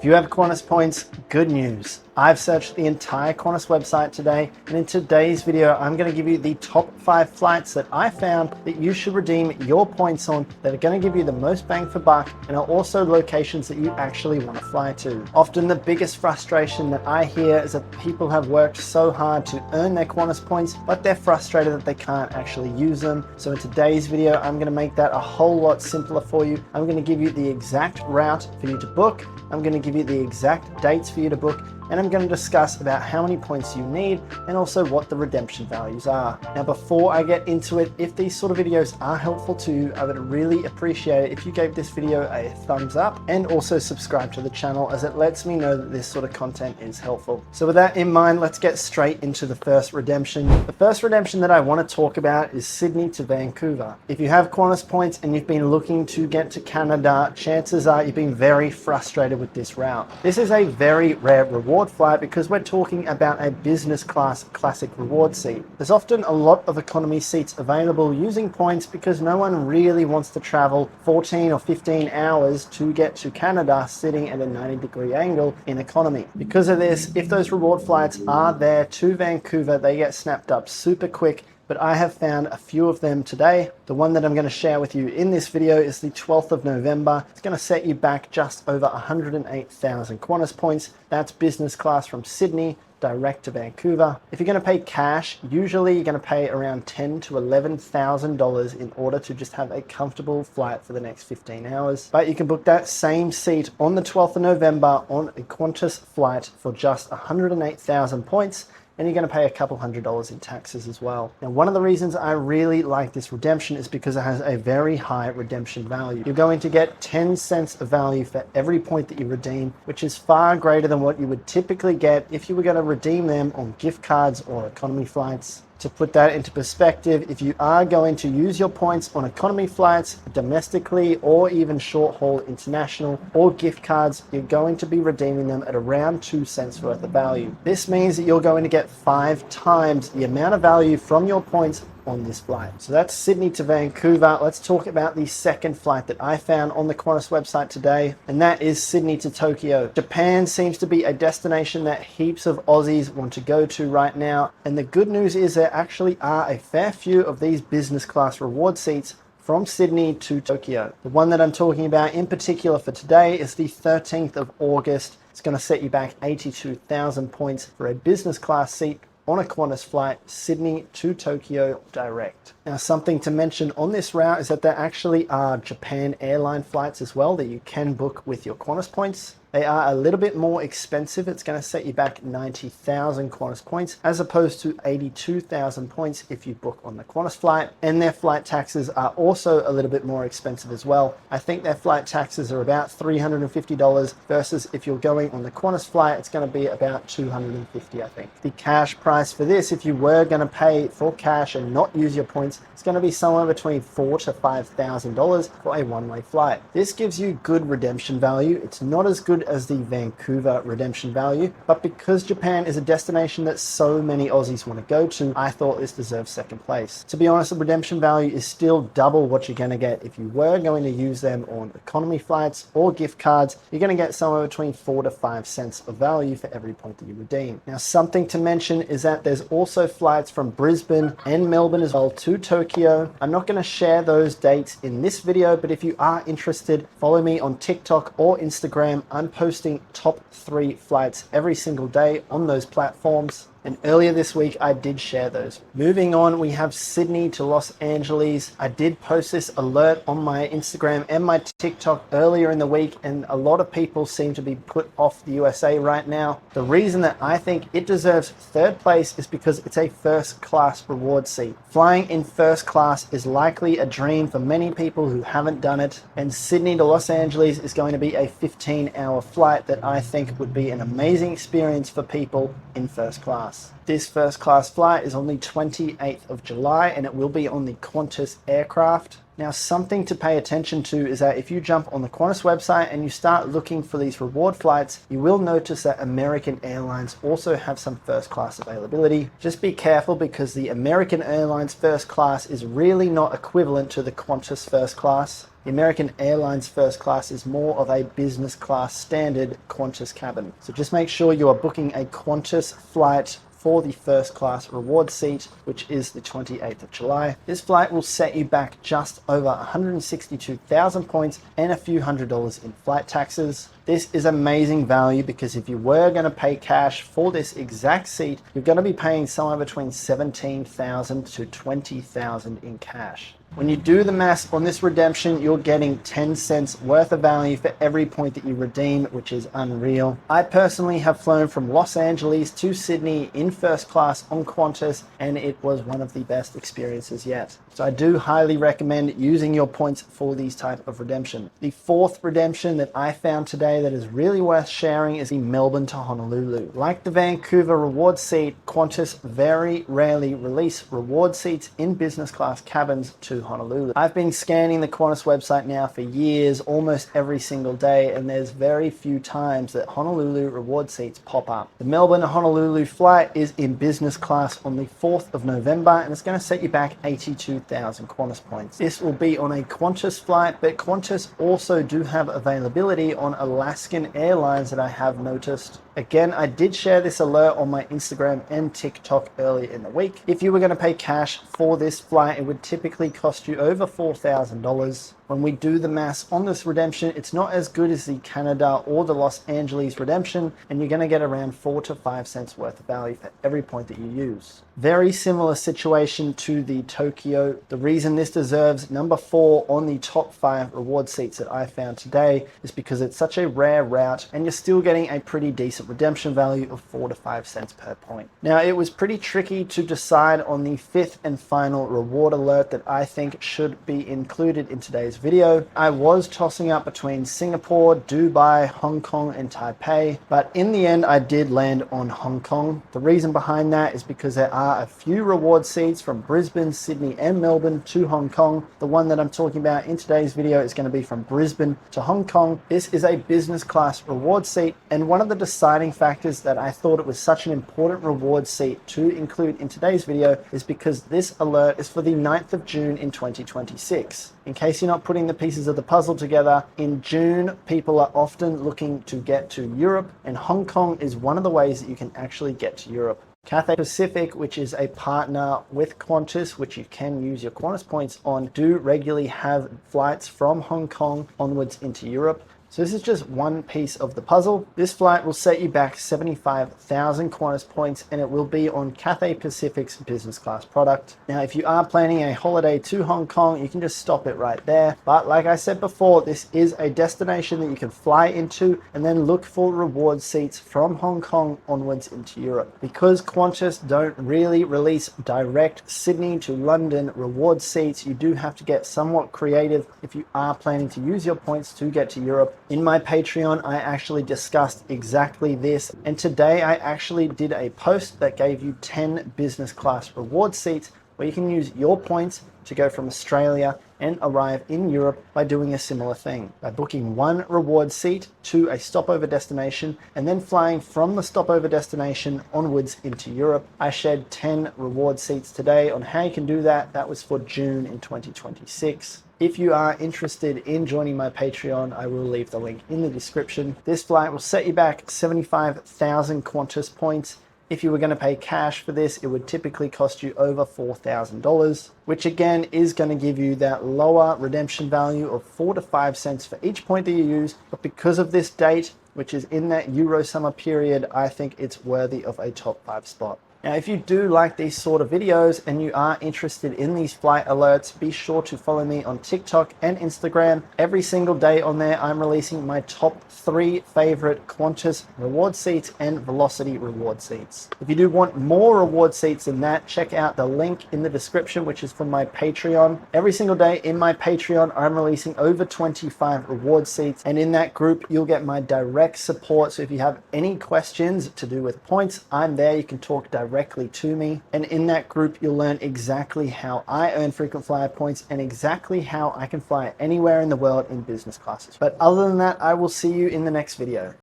If you have Qantas points, good news. I've searched the entire Qantas website today, and in today's video, I'm going to give you the top 5 flights that I found that you should redeem your points on that are going to give you the most bang for buck and are also locations that you actually want to fly to. Often the biggest frustration that I hear is that people have worked so hard to earn their Qantas points, but they're frustrated that they can't actually use them. So in today's video, I'm going to make that a whole lot simpler for you. I'm going to give you the exact route for you to book. I'm going to give you the exact dates for you to book, and I'm going to discuss about how many points you need and also what the redemption values are. Now, before I get into it, if these sort of videos are helpful to you, I would really appreciate it if you gave this video a thumbs up and also subscribe to the channel, as it lets me know that this sort of content is helpful. So with that in mind, let's get straight into the first redemption. The first redemption that I want to talk about is Sydney to Vancouver. If you have Qantas points and you've been looking to get to Canada, chances are you've been very frustrated with this route. This is a very rare reward flight because we're talking about a business class classic reward seat. There's often a lot of economy seats available using points because no one really wants to travel 14 or 15 hours to get to Canada sitting at a 90-degree angle in economy. Because of this, if those reward flights are there to Vancouver, they get snapped up super quick. But I have found a few of them today. The one that I'm going to share with you in this video is the 12th of November. It's going to set you back just over 108,000 Qantas points. That's business class from Sydney direct to Vancouver. If you're going to pay cash, usually you're going to pay around $10,000 to $11,000 in order to just have a comfortable flight for the next 15 hours. But you can book that same seat on the 12th of November on a Qantas flight for just 108,000 points. And you're going to pay a couple $100s in taxes as well. Now, one of the reasons I really like this redemption is because it has a very high redemption value. You're going to get 10 cents of value for every point that you redeem, which is far greater than what you would typically get if you were going to redeem them on gift cards or economy flights. To put that into perspective, if you are going to use your points on economy flights domestically or even short haul international or gift cards, you're going to be redeeming them at around 2 cents worth of value. This means that you're going to get 5 times the amount of value from your points on this flight. So that's Sydney to Vancouver. Let's talk about the second flight that I found on the Qantas website today, and that is Sydney to Tokyo. Japan seems to be a destination that heaps of Aussies want to go to right now, and the good news is there actually are a fair few of these business class reward seats from Sydney to Tokyo. The one that I'm talking about in particular for today is the 13th of August. It's going to set you back 82,000 points for a business class seat on a Qantas flight, Sydney to Tokyo direct. Now, something to mention on this route is that there actually are Japan airline flights as well that you can book with your Qantas points. They are a little bit more expensive. It's going to set you back 90,000 Qantas points as opposed to 82,000 points if you book on the Qantas flight. And their flight taxes are also a little bit more expensive as well. I think their flight taxes are about $350 versus if you're going on the Qantas flight, it's going to be about $250, I think. The cash price for this, if you were going to pay for cash and not use your points, it's going to be somewhere between $4,000 to $5,000 for a one-way flight. This gives you good redemption value. It's not as good as the Vancouver redemption value, but because Japan is a destination that so many Aussies want to go to, I thought this deserves second place. To be honest, the redemption value is still double what you're going to get if you were going to use them on economy flights or gift cards. You're going to get somewhere between 4 to 5 cents of value for every point that you redeem. Now, something to mention is that there's also flights from Brisbane and Melbourne as well to Tokyo. I'm not going to share those dates in this video, but if you are interested, follow me on TikTok or Instagram. I'm posting top 3 flights every single day on those platforms. And earlier this week, I did share those. Moving on, we have Sydney to Los Angeles. I did post this alert on my Instagram and my TikTok earlier in the week, and a lot of people seem to be put off the USA right now. The reason that I think it deserves third place is because it's a first class reward seat. Flying in first class is likely a dream for many people who haven't done it, and Sydney to Los Angeles is going to be a 15-hour flight that I think would be an amazing experience for people in first class. This first class flight is on the 28th of July and it will be on the Qantas aircraft. Now, something to pay attention to is that if you jump on the Qantas website and you start looking for these reward flights, you will notice that American Airlines also have some first class availability. Just be careful because the American Airlines first class is really not equivalent to the Qantas first class. The American Airlines first class is more of a business class standard Qantas cabin. So just make sure you are booking a Qantas flight for the first class reward seat, which is the 28th of July. This flight will set you back just over 162,000 points and a few $100s in flight taxes. This is amazing value because if you were going to pay cash for this exact seat, you're going to be paying somewhere between $17,000 to $20,000 in cash. When you do the math on this redemption, you're getting 10 cents worth of value for every point that you redeem, which is unreal. I personally have flown from Los Angeles to Sydney in first class on Qantas, and it was one of the best experiences yet. So I do highly recommend using your points for these type of redemption. The fourth redemption that I found today that is really worth sharing is the Melbourne to Honolulu. Like the Vancouver reward seat, Qantas very rarely release reward seats in business class cabins to Honolulu. I've been scanning the Qantas website now for years, almost every single day, and there's very few times that Honolulu reward seats pop up. The Melbourne to Honolulu flight is in business class on the 4th of November, and it's going to set you back 82,000 Qantas points. This will be on a Qantas flight, but Qantas also do have availability on Alaskan Airlines that I have noticed. Again, I did share this alert on my Instagram and TikTok earlier in the week. If you were going to pay cash for this flight, it would typically cost you over $4,000. When we do the maths on this redemption, it's not as good as the Canada or the Los Angeles redemption, and you're going to get around 4 to 5 cents worth of value for every point that you use. Very similar situation to the Tokyo. The reason this deserves number 4 on the top 5 reward seats that I found today is because it's such a rare route and you're still getting a pretty decent redemption value of 4 to 5 cents per point. Now, it was pretty tricky to decide on the 5th and final reward alert that I think should be included in today's video. I was tossing up between Singapore, Dubai, Hong Kong, and Taipei, but in the end I did land on Hong Kong. The reason behind that is because there are a few reward seats from Brisbane, Sydney, and Melbourne to Hong Kong. The one that I'm talking about in today's video is going to be from Brisbane to Hong Kong. This is a business class reward seat, and one of the deciding factors that I thought it was such an important reward seat to include in today's video is because this alert is for the 9th of June in 2026. In case you're not putting the pieces of the puzzle together, in June, people are often looking to get to Europe, and Hong Kong is one of the ways that you can actually get to Europe. Cathay Pacific, which is a partner with Qantas, which you can use your Qantas points on, do regularly have flights from Hong Kong onwards into Europe. So this is just one piece of the puzzle. This flight will set you back 75,000 Qantas points, and it will be on Cathay Pacific's business class product. Now, if you are planning a holiday to Hong Kong, you can just stop it right there. But like I said before, this is a destination that you can fly into and then look for reward seats from Hong Kong onwards into Europe. Because Qantas don't really release direct Sydney to London reward seats, you do have to get somewhat creative if you are planning to use your points to get to Europe. In my Patreon, I actually discussed exactly this, and today I actually did a post that gave you 10 business class reward seats where you can use your points to go from Australia and arrive in Europe by doing a similar thing, by booking one reward seat to a stopover destination and then flying from the stopover destination onwards into Europe. I shared 10 reward seats today on how you can do that. That was for June in 2026. If you are interested in joining my Patreon, I will leave the link in the description. This flight will set you back 75,000 Qantas points. If you were going to pay cash for this, it would typically cost you over $4,000, which again is going to give you that lower redemption value of 4 to 5 cents for each point that you use. But because of this date, which is in that Euro summer period, I think it's worthy of a top 5 spot. Now, if you do like these sort of videos and you are interested in these flight alerts, be sure to follow me on TikTok and Instagram. Every single day on there, I'm releasing my top 3 favorite Qantas reward seats and Velocity reward seats. If you do want more reward seats than that, check out the link in the description, which is from my Patreon. Every single day in my Patreon, I'm releasing over 25 reward seats, and in that group, you'll get my direct support. So if you have any questions to do with points, I'm there. You can talk directly directly to me. And in that group, you'll learn exactly how I earn frequent flyer points and exactly how I can fly anywhere in the world in business classes. But other than that, I will see you in the next video.